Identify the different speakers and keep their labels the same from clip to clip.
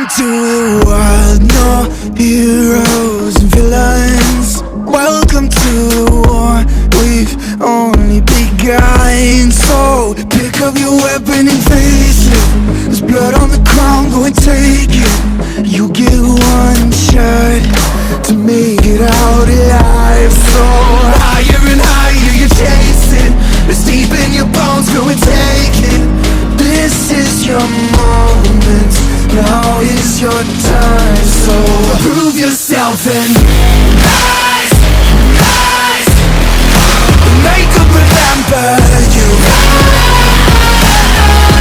Speaker 1: Welcome to the wild, no heroes and villains. Welcome to the war, we've only begun. So pick up your weapon and face it. There's blood on the ground, go and take it. You get one shot to make it out alive. So higher and higher you're chasing. It's deep in your bones, go and take it. This is your moment, now is your time. So prove yourself and rise, rise. Make them remember you.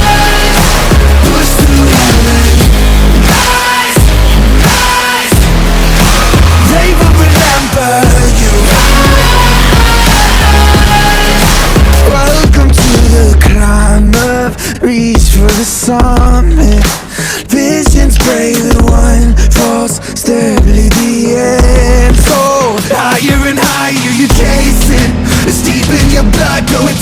Speaker 1: Rise, push through and rise, rise. They will remember you. Welcome to the climb up, reach for the summit. Visions brave, the one falls steadily the end. So higher and higher you're chasing. It's deep in your blood, go and